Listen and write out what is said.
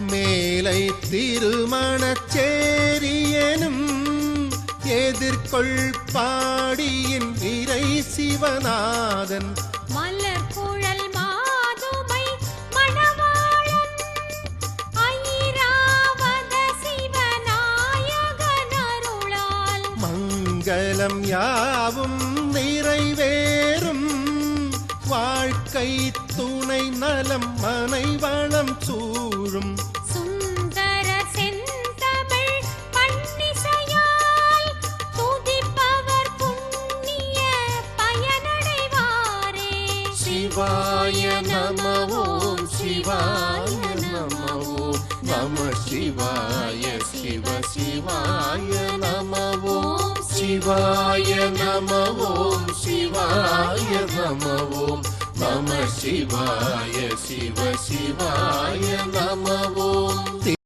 மேலை திருமணச்சேரியனும் எதிர்கொள் பாடியின் இறை சிவநாதன் மலர் குழல் மாதுமை மணவாளன் ஐராவத சிவநாயகன் அருளால் மங்களம் யாவும் நிறைவேறும் வாழ்க்கை துணை நலம் மனை வளம் சூழும் சுந்தர செந்தமிழ் பன்னிசையால் துதிப்பவர் புண்ணிய பயனடைவாரே. சிவாய நம ஓம் சிவாய நம ஓம் நம சிவாய சிவ சிவாய நம ஓம் சிவாய நம ஓம் சிவாய நம ஓம் நம சிவாய சிவ சிவாய நம